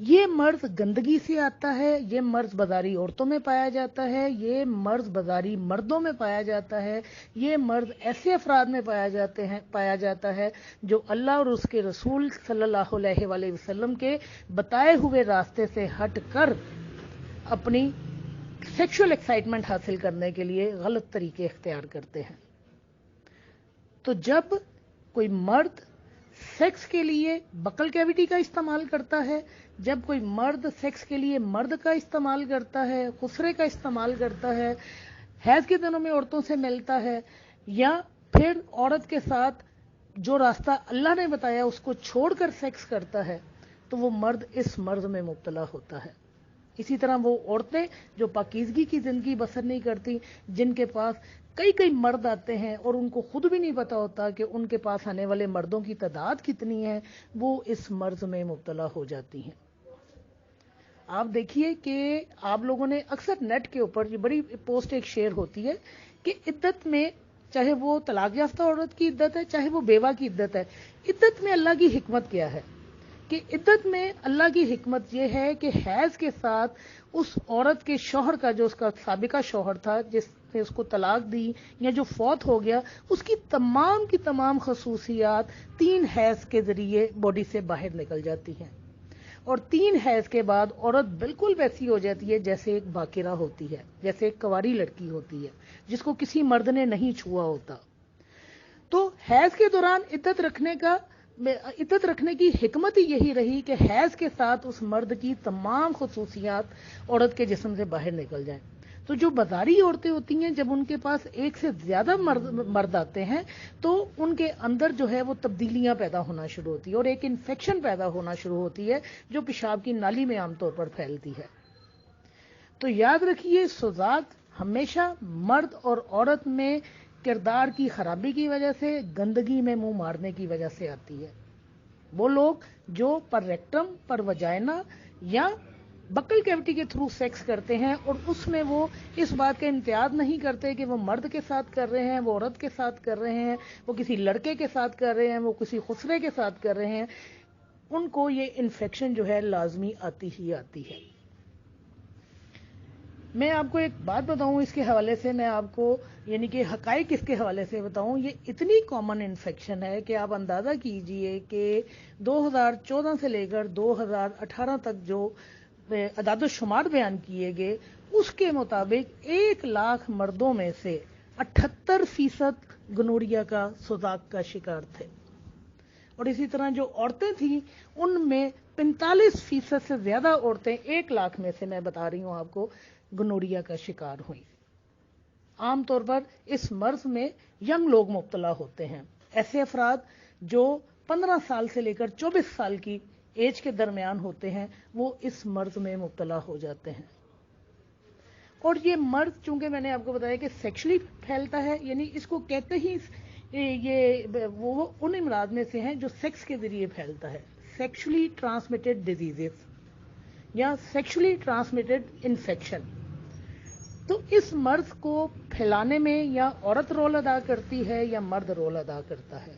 یہ مرض گندگی سے آتا ہے، یہ مرض بازاری عورتوں میں پایا جاتا ہے، یہ مرض بازاری مردوں میں پایا جاتا ہے، یہ مرض ایسے افراد میں پایا جاتا ہے جو اللہ اور اس کے رسول صلی اللہ علیہ وآلہ وسلم کے بتائے ہوئے راستے سے ہٹ کر اپنی سیکشل ایکسائٹمنٹ حاصل کرنے کے لیے غلط طریقے اختیار کرتے ہیں۔ تو جب کوئی مرد سیکس کے لیے بکل کیویٹی کا استعمال کرتا ہے، جب کوئی مرد سیکس کے لیے مرد کا استعمال کرتا ہے، خسرے کا استعمال کرتا ہے، حیض کے دنوں میں عورتوں سے ملتا ہے، یا پھر عورت کے ساتھ جو راستہ اللہ نے بتایا اس کو چھوڑ کر سیکس کرتا ہے، تو وہ مرد اس مرض میں مبتلا ہوتا ہے۔ اسی طرح وہ عورتیں جو پاکیزگی کی زندگی بسر نہیں کرتی، جن کے پاس کئی مرد آتے ہیں اور ان کو خود بھی نہیں پتا ہوتا کہ ان کے پاس آنے والے مردوں کی تعداد کتنی ہے، وہ اس مرض میں مبتلا ہو جاتی ہیں۔ آپ دیکھیے کہ آپ لوگوں نے اکثر نیٹ کے اوپر یہ بڑی پوسٹ ایک شیئر ہوتی ہے کہ عدت میں، چاہے وہ طلاق یافتہ عورت کی عدت ہے، چاہے وہ بیوہ کی عدت ہے، عدت میں اللہ کی حکمت کیا ہے؟ کہ عدت میں اللہ کی حکمت یہ ہے کہ حیض کے ساتھ اس عورت کے شوہر کا، جو اس کا سابقہ شوہر تھا جس نے اس کو طلاق دی یا جو فوت ہو گیا، اس کی تمام خصوصیات 3 حیض کے ذریعے باڈی سے باہر نکل جاتی ہیں، اور 3 حیض کے بعد عورت بالکل ویسی ہو جاتی ہے جیسے ایک باکرہ ہوتی ہے، جیسے ایک کنواری لڑکی ہوتی ہے جس کو کسی مرد نے نہیں چھوا ہوتا۔ تو حیض کے دوران عدت رکھنے کی حکمت ہی یہی رہی کہ حیض کے ساتھ اس مرد کی تمام خصوصیات عورت کے جسم سے باہر نکل جائیں۔ تو جو بازاری عورتیں ہوتی ہیں، جب ان کے پاس ایک سے زیادہ مرد آتے ہیں تو ان کے اندر جو ہے وہ تبدیلیاں پیدا ہونا شروع ہوتی ہے اور ایک انفیکشن پیدا ہونا شروع ہوتی ہے جو پیشاب کی نالی میں عام طور پر پھیلتی ہے۔ تو یاد رکھیے، سوزاک ہمیشہ مرد اور عورت میں کردار کی خرابی کی وجہ سے، گندگی میں منہ مارنے کی وجہ سے آتی ہے۔ وہ لوگ جو پر ریکٹم، پر وجائنا یا بکل کیوٹی کے تھرو سیکس کرتے ہیں اور اس میں وہ اس بات کا امتیاز نہیں کرتے کہ وہ مرد کے ساتھ کر رہے ہیں، وہ عورت کے ساتھ کر رہے ہیں، وہ کسی لڑکے کے ساتھ کر رہے ہیں، وہ کسی خسرے کے ساتھ کر رہے ہیں، ان کو یہ انفیکشن جو ہے لازمی آتی ہی آتی ہے۔ میں آپ کو ایک بات بتاؤں اس کے حوالے سے، میں آپ کو یعنی کہ حقائق اس کے حوالے سے بتاؤں، یہ اتنی کامن انفیکشن ہے کہ آپ اندازہ کیجئے کہ 2014 سے لے کر 2018 تک جو اعداد و شمار بیان کیے گئے، اس کے مطابق 1 لاکھ مردوں میں سے 78% گنوریا کا، سوزاک کا شکار تھے، اور اسی طرح جو عورتیں تھیں ان میں 45% سے زیادہ عورتیں 1 لاکھ میں سے، میں بتا رہی ہوں آپ کو، گنوریا کا شکار ہوئی۔ عام طور پر اس مرض میں ینگ لوگ مبتلا ہوتے ہیں، ایسے افراد جو 15 سال سے لے کر 24 سال کی ایج کے درمیان ہوتے ہیں، وہ اس مرض میں مبتلا ہو جاتے ہیں۔ اور یہ مرض، چونکہ میں نے آپ کو بتایا کہ سیکشلی پھیلتا ہے، یعنی اس کو کہتے ہی یہ وہ ان امراض میں سے ہیں جو سیکس کے ذریعے پھیلتا ہے، سیکشلی ٹرانسمیٹڈ ڈیزیزز یا سیکشلی ٹرانسمیٹڈ انفیکشن۔ تو اس مرض کو پھیلانے میں یا عورت رول ادا کرتی ہے یا مرد رول ادا کرتا ہے۔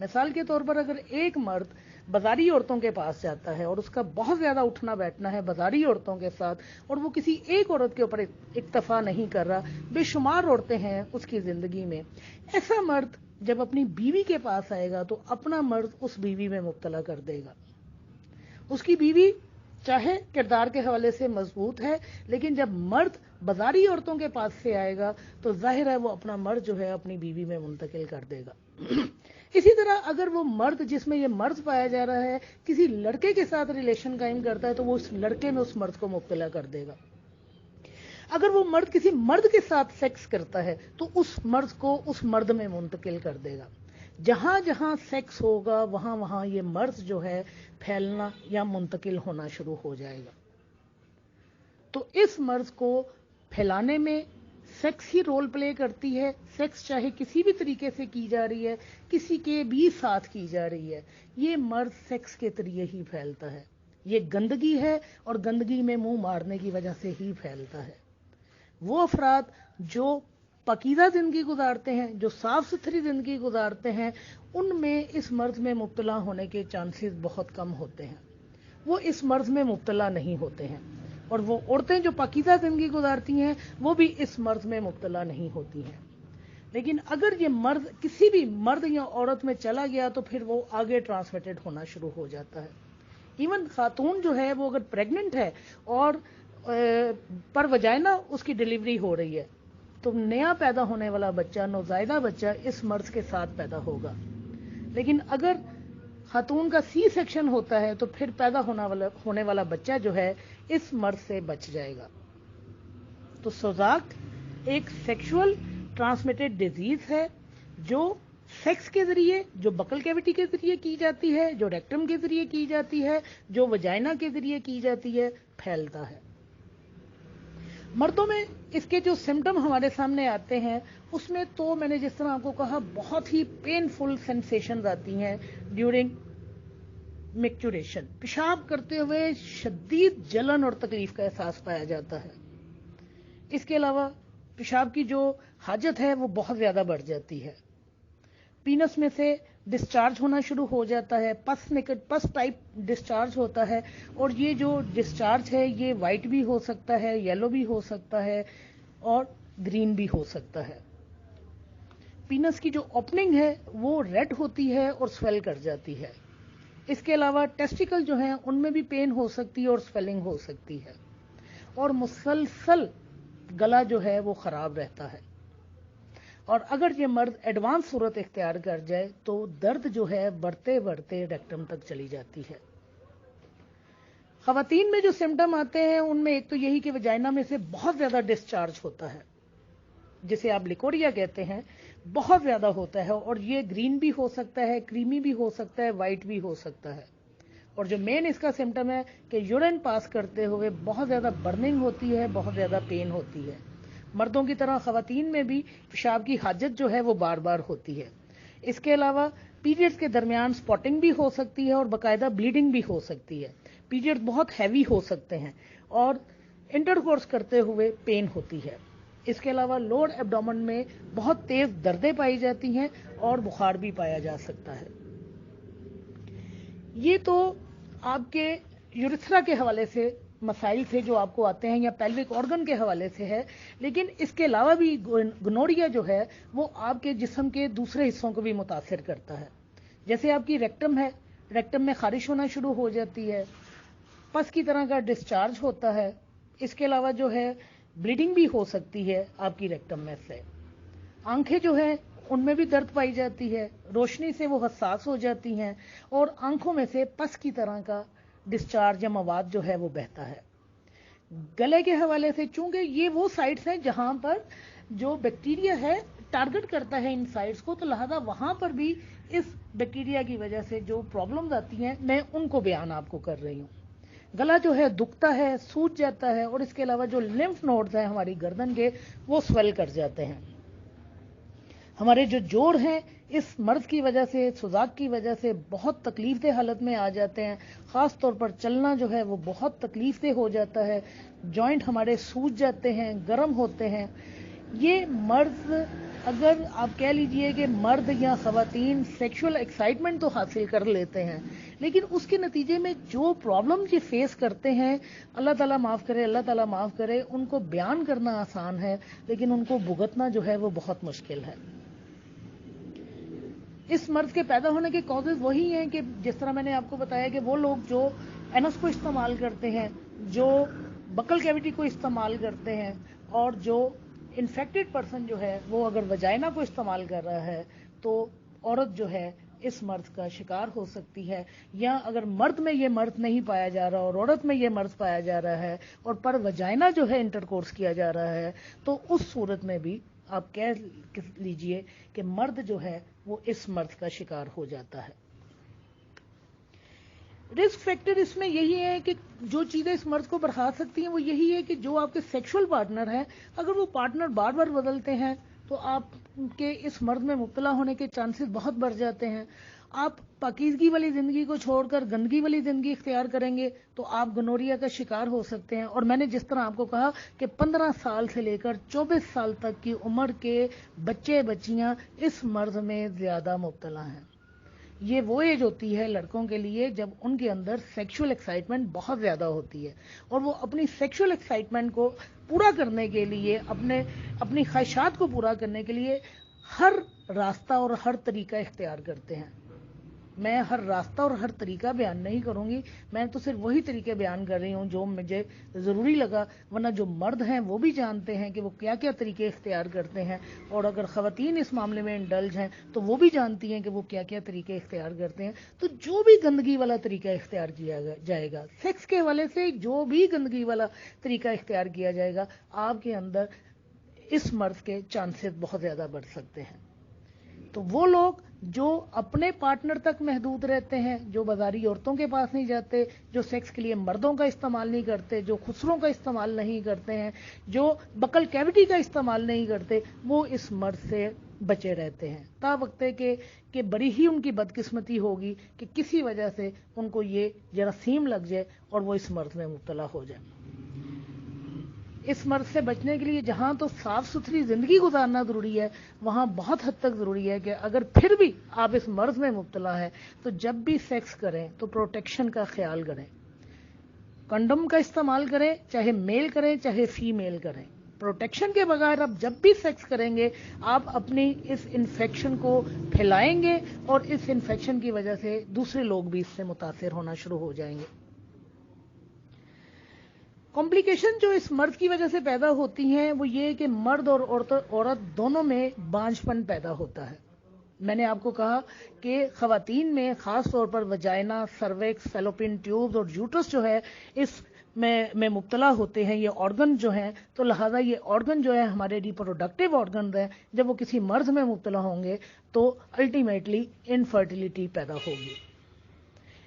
مثال کے طور پر اگر ایک مرد بازاری عورتوں کے پاس جاتا ہے اور اس کا بہت زیادہ اٹھنا بیٹھنا ہے بازاری عورتوں کے ساتھ، اور وہ کسی ایک عورت کے اوپر اکتفا نہیں کر رہا، بے شمار عورتیں ہیں اس کی زندگی میں، ایسا مرد جب اپنی بیوی کے پاس آئے گا تو اپنا مرض اس بیوی میں مبتلا کر دے گا۔ اس کی بیوی چاہے کردار کے حوالے سے مضبوط ہے، لیکن جب مرد بازاری عورتوں کے پاس سے آئے گا تو ظاہر ہے وہ اپنا مرض جو ہے اپنی بیوی میں منتقل کر دے گا۔ اسی طرح اگر وہ مرد جس میں یہ مرض پایا جا رہا ہے کسی لڑکے کے ساتھ ریلیشن قائم کرتا ہے تو وہ اس لڑکے میں اس مرض کو مبتلا کر دے گا۔ اگر وہ مرد کسی مرد کے ساتھ سیکس کرتا ہے تو اس مرض کو اس مرد میں منتقل کر دے گا۔ جہاں جہاں سیکس ہوگا وہاں وہاں یہ مرض جو ہے پھیلنا یا منتقل ہونا شروع ہو جائے گا۔ تو اس مرض کو پھیلانے میں سیکس ہی رول پلے کرتی ہے، سیکس چاہے کسی بھی طریقے سے کی جا رہی ہے، کسی کے بھی ساتھ کی جا رہی ہے، یہ مرض سیکس کے ذریعے ہی پھیلتا ہے۔ یہ گندگی ہے اور گندگی میں منہ مارنے کی وجہ سے ہی پھیلتا ہے۔ وہ افراد جو پاکیزہ زندگی گزارتے ہیں، جو صاف ستھری زندگی گزارتے ہیں، ان میں اس مرض میں مبتلا ہونے کے چانسز بہت کم ہوتے ہیں۔ وہ اس مرض میں مبتلا نہیں ہوتے ہیں، اور وہ عورتیں جو پاکیزہ زندگی گزارتی ہیں وہ بھی اس مرض میں مبتلا نہیں ہوتی ہیں۔ لیکن اگر یہ مرض کسی بھی مرد یا عورت میں چلا گیا تو پھر وہ آگے ٹرانسمیٹڈ ہونا شروع ہو جاتا ہے۔ ایون خاتون جو ہے وہ اگر پریگننٹ ہے اور پر وجائنا اس کی ڈیلیوری ہو رہی ہے تو نیا پیدا ہونے والا بچہ، نوزائیدہ بچہ اس مرض کے ساتھ پیدا ہوگا۔ لیکن اگر خاتون کا سی سیکشن ہوتا ہے تو پھر پیدا ہونے والا بچہ جو ہے اس مرض سے بچ جائے گا۔ تو سوزاک ایک سیکشول ٹرانسمیٹڈ ڈیزیز ہے جو سیکس کے ذریعے، جو بکل کیوٹی کے ذریعے کی جاتی ہے، جو ریکٹم کے ذریعے کی جاتی ہے، جو وجائنا کے ذریعے کی جاتی ہے، پھیلتا ہے۔ مردوں میں اس کے جو سمٹم ہمارے سامنے آتے ہیں اس میں تو میں نے جس طرح آپ کو کہا بہت ہی پینفل سینسیشنز آتی ہیں ڈیورنگ میکچوریشن۔ پیشاب کرتے ہوئے شدید جلن اور تکلیف کا احساس پایا جاتا ہے۔ اس کے علاوہ پیشاب کی جو حاجت ہے وہ بہت زیادہ بڑھ جاتی ہے۔ پینس میں سے ڈسچارج ہونا شروع ہو جاتا ہے، پس ٹائپ ڈسچارج ہوتا ہے، اور یہ جو ڈسچارج ہے یہ وائٹ بھی ہو سکتا ہے، یلو بھی ہو سکتا ہے اور گرین بھی ہو سکتا ہے۔ پینس کی جو اوپننگ ہے وہ ریڈ ہوتی ہے اور سویل کر جاتی ہے۔ اس کے علاوہ ٹیسٹیکل جو ہیں ان میں بھی پین ہو سکتی ہے اور سویلنگ ہو سکتی ہے، اور مسلسل گلا جو ہے وہ خراب رہتا ہے، اور اگر یہ مرض ایڈوانس صورت اختیار کر جائے تو درد جو ہے بڑھتے بڑھتے ریکٹم تک چلی جاتی ہے۔ خواتین میں جو سمٹم آتے ہیں ان میں ایک تو یہی کہ وجائنا میں سے بہت زیادہ ڈسچارج ہوتا ہے، جسے آپ لیکوریا کہتے ہیں، بہت زیادہ ہوتا ہے، اور یہ گرین بھی ہو سکتا ہے، کریمی بھی ہو سکتا ہے، وائٹ بھی ہو سکتا ہے۔ اور جو مین اس کا سمٹم ہے کہ یورین پاس کرتے ہوئے بہت زیادہ برننگ ہوتی ہے، بہت زیادہ پین ہوتی ہے۔ مردوں کی طرح خواتین میں بھی پیشاب کی حاجت جو ہے وہ بار بار ہوتی ہے۔ اس کے علاوہ پیریڈز کے درمیان سپاٹنگ بھی ہو سکتی ہے اور باقاعدہ بلیڈنگ بھی ہو سکتی ہے۔ پیریڈ بہت ہیوی ہو سکتے ہیں اور انٹرکورس کرتے ہوئے پین ہوتی ہے۔ اس کے علاوہ لوور ایبڈومن میں بہت تیز دردیں پائی جاتی ہیں اور بخار بھی پایا جا سکتا ہے۔ یہ تو آپ کے یورتھرا کے حوالے سے مسائل تھے جو آپ کو آتے ہیں یا پیلوک آرگن کے حوالے سے ہے، لیکن اس کے علاوہ بھی گنوریا جو ہے وہ آپ کے جسم کے دوسرے حصوں کو بھی متاثر کرتا ہے۔ جیسے آپ کی ریکٹم ہے، ریکٹم میں خارش ہونا شروع ہو جاتی ہے، پس کی طرح کا ڈسچارج ہوتا ہے۔ اس کے علاوہ جو ہے بلیڈنگ بھی ہو سکتی ہے آپ کی ریکٹم میں سے۔ آنکھیں جو ہیں ان میں بھی درد پائی جاتی ہے، روشنی سے وہ حساس ہو جاتی ہیں، اور آنکھوں میں سے پس کی طرح کا ڈسچارج یا مواد جو ہے وہ بہتا ہے۔ گلے کے حوالے سے چونکہ یہ وہ سائٹس ہیں جہاں پر جو بیکٹیریا ہے ٹارگٹ کرتا ہے ان سائٹس کو، تو لہذا وہاں پر بھی اس بیکٹیریا کی وجہ سے جو پرابلمز آتی ہیں میں ان کو بیان آپ کو کر رہی ہوں۔ گلا جو ہے دکھتا ہے، سوج جاتا ہے، اور اس کے علاوہ جو لمف نوڈز ہیں ہماری گردن کے وہ سویل کر جاتے ہیں۔ ہمارے جو جوڑ ہیں اس مرض کی وجہ سے، سوزاک کی وجہ سے بہت تکلیف دہ حالت میں آ جاتے ہیں، خاص طور پر چلنا جو ہے وہ بہت تکلیف دہ ہو جاتا ہے، جوائنٹ ہمارے سوج جاتے ہیں، گرم ہوتے ہیں۔ یہ مرض اگر آپ کہہ لیجئے کہ مرد یا خواتین سیکشول ایکسائٹمنٹ تو حاصل کر لیتے ہیں، لیکن اس کے نتیجے میں جو پرابلم یہ فیس کرتے ہیں، اللہ تعالیٰ معاف کرے، اللہ تعالیٰ معاف کرے، ان کو بیان کرنا آسان ہے لیکن ان کو بھگتنا جو ہے وہ بہت مشکل ہے۔ اس مرض کے پیدا ہونے کے کازز وہی ہیں کہ جس طرح میں نے آپ کو بتایا کہ وہ لوگ جو اینس کو استعمال کرتے ہیں، جو بکل کیوٹی کو استعمال کرتے ہیں، اور جو انفیکٹڈ پرسن جو ہے وہ اگر وجائنا کو استعمال کر رہا ہے تو عورت جو ہے اس مرض کا شکار ہو سکتی ہے، یا اگر مرد میں یہ مرض نہیں پایا جا رہا اور عورت میں یہ مرض پایا جا رہا ہے اور پر وجائنا جو ہے انٹرکورس کیا جا رہا ہے، تو اس صورت میں بھی آپ کہہ لیجئے کہ مرد جو ہے وہ اس مرض کا شکار ہو جاتا ہے۔ رسک فیکٹر اس میں یہی ہے کہ جو چیزیں اس مرض کو بڑھا سکتی ہیں وہ یہی ہے کہ جو آپ کے سیکشول پارٹنر ہیں، اگر وہ پارٹنر بار بار بدلتے ہیں تو آپ کے اس مرض میں مبتلا ہونے کے چانسز بہت بڑھ جاتے ہیں۔ آپ پاکیزگی والی زندگی کو چھوڑ کر گندگی والی زندگی اختیار کریں گے تو آپ گنوریا کا شکار ہو سکتے ہیں، اور میں نے جس طرح آپ کو کہا کہ 15 سال سے لے کر 24 سال تک کی عمر کے بچے بچیاں اس مرض میں زیادہ مبتلا ہیں۔ یہ وہ ایج ہوتی ہے لڑکوں کے لیے جب ان کے اندر سیکشول ایکسائٹمنٹ بہت زیادہ ہوتی ہے، اور وہ اپنی سیکشول ایکسائٹمنٹ کو پورا کرنے کے لیے، اپنی خواہشات کو پورا کرنے کے لیے ہر راستہ اور ہر طریقہ اختیار کرتے ہیں. میں ہر راستہ اور ہر طریقہ بیان نہیں کروں گی، میں تو صرف وہی طریقے بیان کر رہی ہوں جو مجھے ضروری لگا، ورنہ جو مرد ہیں وہ بھی جانتے ہیں کہ وہ کیا کیا طریقے اختیار کرتے ہیں، اور اگر خواتین اس معاملے میں انڈلج ہیں تو وہ بھی جانتی ہیں کہ وہ کیا کیا طریقے اختیار کرتے ہیں. تو جو بھی گندگی والا طریقہ اختیار کیا جائے گا، سیکس کے حوالے سے جو بھی گندگی والا طریقہ اختیار کیا جائے گا، آپ کے اندر اس مرض کے چانسز بہت زیادہ بڑھ سکتے ہیں. تو وہ لوگ جو اپنے پارٹنر تک محدود رہتے ہیں، جو بازاری عورتوں کے پاس نہیں جاتے، جو سیکس کے لیے مردوں کا استعمال نہیں کرتے، جو خسروں کا استعمال نہیں کرتے ہیں، جو بکل کیوٹی کا استعمال نہیں کرتے، وہ اس مرض سے بچے رہتے ہیں. تا وقت کہ بڑی ہی ان کی بدقسمتی ہوگی کہ کسی وجہ سے ان کو یہ جراثیم لگ جائے اور وہ اس مرض میں مبتلا ہو جائے. اس مرض سے بچنے کے لیے جہاں تو صاف ستھری زندگی گزارنا ضروری ہے، وہاں بہت حد تک ضروری ہے کہ اگر پھر بھی آپ اس مرض میں مبتلا ہیں تو جب بھی سیکس کریں تو پروٹیکشن کا خیال کریں. کنڈم کا استعمال کریں، چاہے میل کریں چاہے فیمیل کریں. پروٹیکشن کے بغیر آپ جب بھی سیکس کریں گے، آپ اپنی اس انفیکشن کو پھیلائیں گے، اور اس انفیکشن کی وجہ سے دوسرے لوگ بھی اس سے متاثر ہونا شروع ہو جائیں گے. کمپلیکیشن جو اس مرض کی وجہ سے پیدا ہوتی ہیں وہ یہ کہ مرد اور عورت دونوں میں بانجھ پن پیدا ہوتا ہے. میں نے آپ کو کہا کہ خواتین میں خاص طور پر وجائنا، سروکس، فیلوپین ٹیوبز اور یوٹرس جو ہے اس میں مبتلا ہوتے ہیں، یہ آرگن جو ہیں. تو لہذا یہ آرگن جو ہے ہمارے ریپروڈکٹیو آرگن ہیں، جب وہ کسی مرض میں مبتلا ہوں گے تو الٹیمیٹلی انفرٹیلیٹی پیدا ہوگی.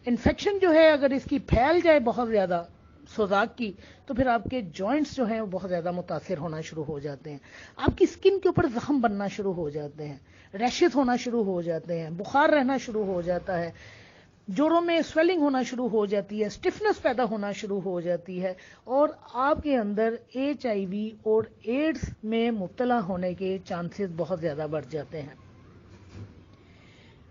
انفیکشن جو ہے اگر اس کی پھیل جائے بہت زیادہ سوزاک کی، تو پھر آپ کے جوائنٹس جو ہیں وہ بہت زیادہ متاثر ہونا شروع ہو جاتے ہیں. آپ کی سکن کے اوپر زخم بننا شروع ہو جاتے ہیں، ریشز ہونا شروع ہو جاتے ہیں، بخار رہنا شروع ہو جاتا ہے، جوڑوں میں سویلنگ ہونا شروع ہو جاتی ہے، اسٹفنس پیدا ہونا شروع ہو جاتی ہے، اور آپ کے اندر HIV اور ایڈز میں مبتلا ہونے کے چانسز بہت زیادہ بڑھ جاتے ہیں.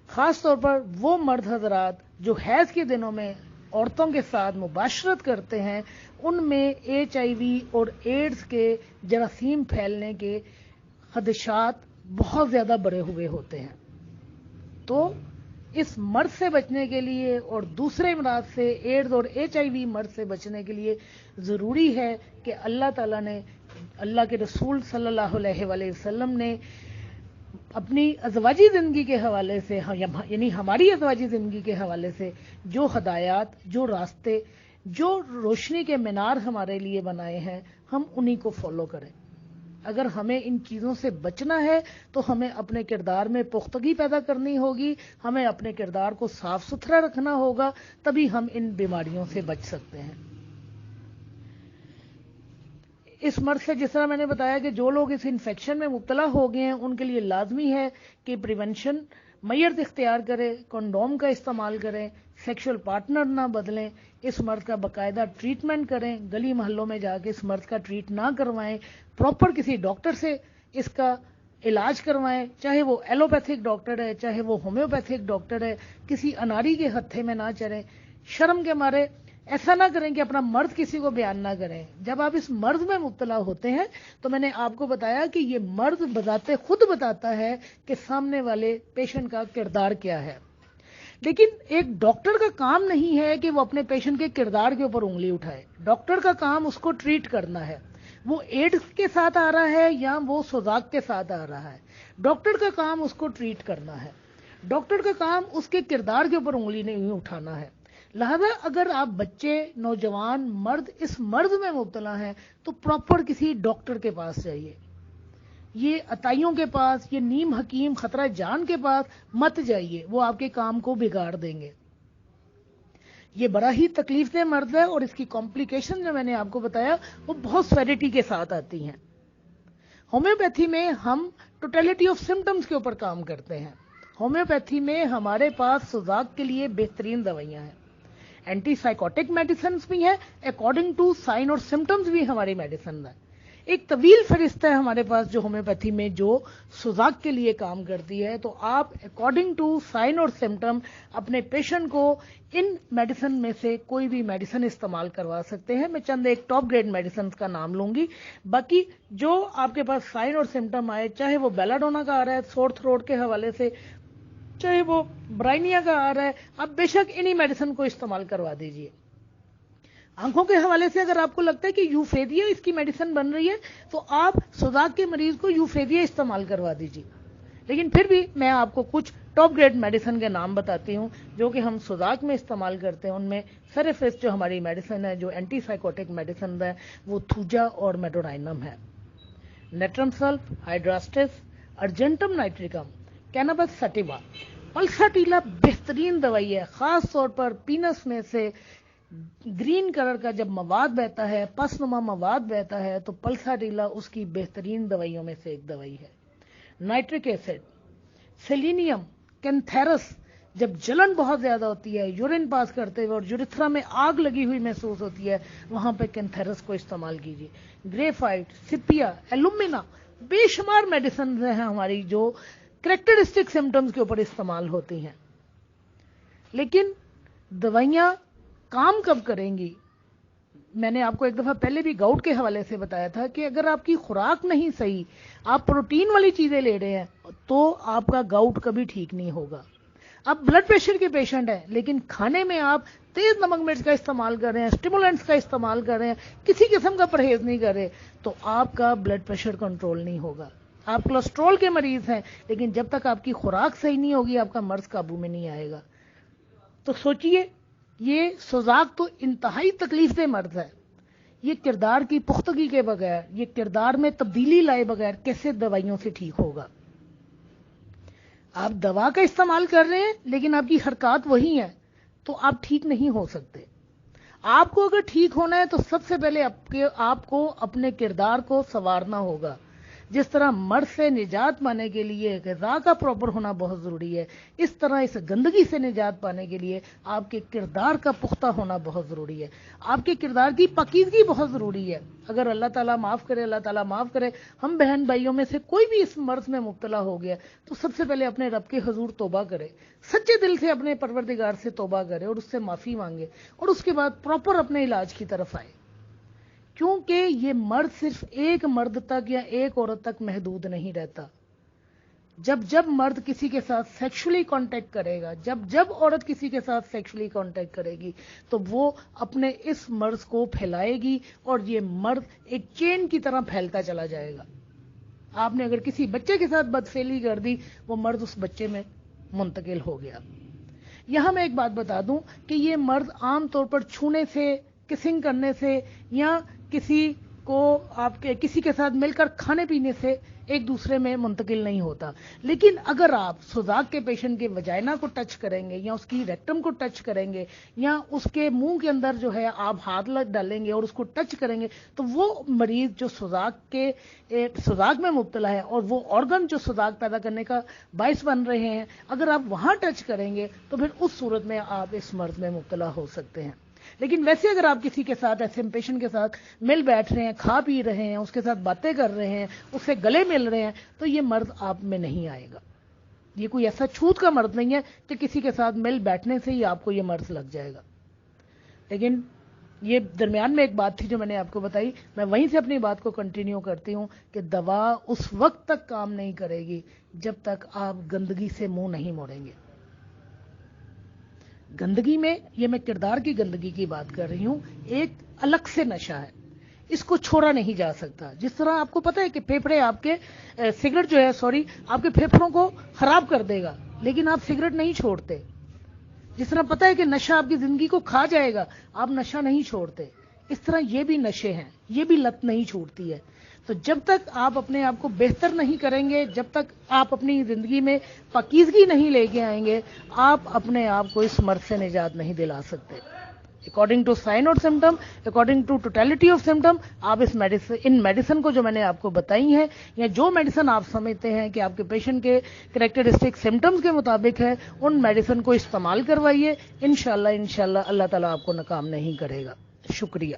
خاص طور پر وہ مرد حضرات جو حیض کے دنوں میں عورتوں کے ساتھ مباشرت کرتے ہیں، ان میں HIV اور ایڈز کے جراثیم پھیلنے کے خدشات بہت زیادہ بڑھے ہوئے ہوتے ہیں. تو اس مرض سے بچنے کے لیے اور دوسرے امراض سے، ایڈز اور HIV مرض سے بچنے کے لیے ضروری ہے کہ اللہ تعالیٰ نے، اللہ کے رسول صلی اللہ علیہ وآلہ وسلم نے اپنی ازواجی زندگی کے حوالے سے، یعنی ہماری ازواجی زندگی کے حوالے سے جو ہدایات، جو راستے، جو روشنی کے مینار ہمارے لیے بنائے ہیں، ہم انہی کو فالو کریں. اگر ہمیں ان چیزوں سے بچنا ہے تو ہمیں اپنے کردار میں پختگی پیدا کرنی ہوگی، ہمیں اپنے کردار کو صاف ستھرا رکھنا ہوگا، تبھی ہم ان بیماریوں سے بچ سکتے ہیں. اس مرض سے جس طرح میں نے بتایا کہ جو لوگ اس انفیکشن میں مبتلا ہو گئے ہیں ان کے لیے لازمی ہے کہ پریونشن میئرز اختیار کریں، کنڈوم کا استعمال کریں، سیکشل پارٹنر نہ بدلیں، اس مرض کا باقاعدہ ٹریٹمنٹ کریں، گلی محلوں میں جا کے اس مرض کا ٹریٹ نہ کروائیں، پراپر کسی ڈاکٹر سے اس کا علاج کروائیں، چاہے وہ ایلوپیتھک ڈاکٹر ہے چاہے وہ ہومیوپیتھک ڈاکٹر ہے. کسی اناری کے ہتھے میں نہ چلیں، شرم کے مارے ایسا نہ کریں کہ اپنا مرض کسی کو بیان نہ کریں. جب آپ اس مرض میں مبتلا ہوتے ہیں تو میں نے آپ کو بتایا کہ یہ مرض بذات خود بتاتا ہے کہ سامنے والے پیشنٹ کا کردار کیا ہے. لیکن ایک ڈاکٹر کا کام نہیں ہے کہ وہ اپنے پیشنٹ کے کردار کے اوپر انگلی اٹھائے. ڈاکٹر کا کام اس کو ٹریٹ کرنا ہے. وہ ایڈز کے ساتھ آ رہا ہے یا وہ سوزاک کے ساتھ آ رہا ہے، ڈاکٹر کا کام اس کو ٹریٹ کرنا ہے. ڈاکٹر کا کام اس کے کردار کے اوپر انگلی نہیں اٹھانا ہے. لہذا اگر آپ بچے، نوجوان، مرد اس مرض میں مبتلا ہیں تو پراپر کسی ڈاکٹر کے پاس جائیے. یہ عطائیوں کے پاس، یہ نیم حکیم خطرہ جان کے پاس مت جائیے، وہ آپ کے کام کو بگاڑ دیں گے. یہ بڑا ہی تکلیف دہ مرض ہے اور اس کی کمپلیکیشن جو میں نے آپ کو بتایا وہ بہت سیوریٹی کے ساتھ آتی ہیں. ہومیوپیتھی میں ہم ٹوٹیلٹی آف سمٹمز کے اوپر کام کرتے ہیں. ہومیوپیتھی میں ہمارے پاس سوزاک کے لیے بہترین دوائیاں ہیں، اینٹی سائیکوٹک میڈیسنز بھی ہیں، اکارڈنگ ٹو سائن اور سمٹمز بھی ہماری میڈیسن ہے. ایک طویل فہرست ہے ہمارے پاس جو ہومیوپیتھی میں جو سوزاک کے لیے کام کرتی ہے. تو آپ اکارڈنگ ٹو سائن اور سمٹم اپنے پیشنٹ کو ان میڈیسن میں سے کوئی بھی میڈیسن استعمال کروا سکتے ہیں. میں چند ایک ٹاپ گریڈ میڈیسن کا نام لوں گی. باقی جو آپ کے پاس سائن اور سمٹم آئے, چاہے وہ بیلاڈونا کا آ رہا ہے سور تھروٹ کے حوالے سے, چاہے وہ برائنیا کا آ رہا ہے, آپ بے شک انہی میڈیسن کو استعمال کروا دیجئے. آنکھوں کے حوالے سے اگر آپ کو لگتا ہے کہ یوفیریا اس کی میڈیسن بن رہی ہے تو آپ سوزاک کے مریض کو یوفیریا استعمال کروا دیجیے. لیکن پھر بھی میں آپ کو کچھ ٹاپ گریڈ میڈیسن کے نام بتاتی ہوں جو کہ ہم سوزاک میں استعمال کرتے ہیں. ان میں سرفیس جو ہماری میڈیسن ہے, جو اینٹی سائیکوٹک میڈیسن ہے, وہ تھوجا اور میڈورائنم ہے. نیٹرم سلف, ہائیڈراسٹس, ارجنٹم نائٹریکم, کینابس سٹیوا. پلساٹیلا بہترین دوائی ہے, خاص طور پر پینس میں سے گرین کلر کا جب مواد بہتا ہے, پس نما مواد بہتا ہے, تو پلساٹیلا اس کی بہترین دوائیوں میں سے ایک دوائی ہے. Nitric acid, selenium, cantharis. جب جلن بہت زیادہ ہوتی ہے, یورین پاس کرتے ہوئے اور یوریتھرا میں آگ لگی ہوئی محسوس ہوتی ہے, وہاں پہ کینتھیرس کو استعمال کیجیے. گریفائٹ, سپیا, ایلومینا, بے شمار میڈیسن ہیں ہماری جو کریکٹرسٹک سمٹمز کے اوپر استعمال ہوتی ہیں. لیکن دوائیاں کام کب کریں گی؟ میں نے آپ کو ایک دفعہ پہلے بھی گاؤٹ کے حوالے سے بتایا تھا کہ اگر آپ کی خوراک نہیں صحیح, آپ پروٹین والی چیزیں لے رہے ہیں, تو آپ کا گاؤٹ کبھی ٹھیک نہیں ہوگا. آپ بلڈ پریشر کے پیشنٹ ہیں لیکن کھانے میں آپ تیز نمک مرچ کا استعمال کر رہے ہیں, اسٹیمولنٹس کا استعمال کر رہے ہیں, کسی قسم کا پرہیز نہیں کر رہے, تو آپ کا بلڈ پریشر کنٹرول نہیں ہوگا. آپ کولیسٹرول کے مریض ہیں لیکن جب تک آپ کی خوراک صحیح نہیں ہوگی آپ کا مرض قابو میں نہیں آئے گا. تو سوچئے, یہ سوزاک تو انتہائی تکلیف دہ مرض ہے. یہ کردار کی پختگی کے بغیر, یہ کردار میں تبدیلی لائے بغیر کیسے دوائیوں سے ٹھیک ہوگا؟ آپ دوا کا استعمال کر رہے ہیں لیکن آپ کی حرکات وہی ہیں, تو آپ ٹھیک نہیں ہو سکتے. آپ کو اگر ٹھیک ہونا ہے تو سب سے پہلے آپ کو اپنے کردار کو سنوارنا ہوگا. جس طرح مرض سے نجات پانے کے لیے غذا کا پراپر ہونا بہت ضروری ہے, اس طرح اس گندگی سے نجات پانے کے لیے آپ کے کردار کا پختہ ہونا بہت ضروری ہے. آپ کے کردار کی پاکیزگی بہت ضروری ہے. اگر اللہ تعالیٰ معاف کرے, اللہ تعالیٰ معاف کرے, ہم بہن بھائیوں میں سے کوئی بھی اس مرض میں مبتلا ہو گیا تو سب سے پہلے اپنے رب کے حضور توبہ کرے, سچے دل سے اپنے پروردگار سے توبہ کرے اور اس سے معافی مانگے, اور اس کے بعد پراپر اپنے علاج کی طرف آئے. کیونکہ یہ مرض صرف ایک مرد تک یا ایک عورت تک محدود نہیں رہتا. جب مرد کسی کے ساتھ سیکشولی کانٹیکٹ کرے گا, جب عورت کسی کے ساتھ سیکشولی کانٹیکٹ کرے گی, تو وہ اپنے اس مرض کو پھیلائے گی اور یہ مرض ایک چین کی طرح پھیلتا چلا جائے گا. آپ نے اگر کسی بچے کے ساتھ بدفعلی کر دی, وہ مرض اس بچے میں منتقل ہو گیا. یہاں میں ایک بات بتا دوں کہ یہ مرض عام طور پر چھونے سے, کسنگ کرنے سے, یا کسی کو آپ کے کسی کے ساتھ مل کر کھانے پینے سے ایک دوسرے میں منتقل نہیں ہوتا. لیکن اگر آپ سوزاک کے پیشنٹ کے وجائنا کو ٹچ کریں گے, یا اس کی ریکٹم کو ٹچ کریں گے, یا اس کے منہ کے اندر جو ہے آپ ہاتھ ڈالیں گے اور اس کو ٹچ کریں گے, تو وہ مریض جو سوزاک میں مبتلا ہے اور وہ آرگن جو سوزاک پیدا کرنے کا باعث بن رہے ہیں, اگر آپ وہاں ٹچ کریں گے تو پھر اس صورت میں آپ اس مرض میں مبتلا ہو سکتے ہیں. لیکن ویسے اگر آپ کسی کے ساتھ, ایسے پیشنٹ کے ساتھ مل بیٹھ رہے ہیں, کھا پی رہے ہیں, اس کے ساتھ باتیں کر رہے ہیں, اس سے گلے مل رہے ہیں, تو یہ مرض آپ میں نہیں آئے گا. یہ کوئی ایسا چھوت کا مرض نہیں ہے کہ کسی کے ساتھ مل بیٹھنے سے ہی آپ کو یہ مرض لگ جائے گا. لیکن یہ درمیان میں ایک بات تھی جو میں نے آپ کو بتائی, میں وہیں سے اپنی بات کو کنٹینیو کرتی ہوں کہ دوا اس وقت تک کام نہیں کرے گی جب تک آپ گندگی سے منہ نہیں موڑیں گے. گندگی میں, یہ میں کردار کی گندگی کی بات کر رہی ہوں, ایک الگ سے نشہ ہے, اس کو چھوڑا نہیں جا سکتا. جس طرح آپ کو پتہ ہے کہ پھیپھڑے آپ کے سگریٹ جو ہے آپ کے پھیپھڑوں کو خراب کر دے گا, لیکن آپ سگریٹ نہیں چھوڑتے. جس طرح پتہ ہے کہ نشہ آپ کی زندگی کو کھا جائے گا, آپ نشہ نہیں چھوڑتے. اس طرح یہ بھی نشے ہیں, یہ بھی لت نہیں چھوڑتی ہے. تو جب تک آپ اپنے آپ کو بہتر نہیں کریں گے, جب تک آپ اپنی زندگی میں پاکیزگی نہیں لے کے آئیں گے, آپ اپنے آپ کو اس مرض سے نجات نہیں دلا سکتے. اکارڈنگ ٹو سائن اور symptom, according to totality of symptom, آپ ان میڈیسن کو جو میں نے آپ کو بتائی ہیں, یا جو میڈیسن آپ سمجھتے ہیں کہ آپ کے پیشنٹ کے کریکٹرسٹک سمٹمز کے مطابق ہے, ان میڈیسن کو استعمال کروائیے. انشاءاللہ اللہ تعالیٰ آپ کو ناکام نہیں کرے گا. شکریہ.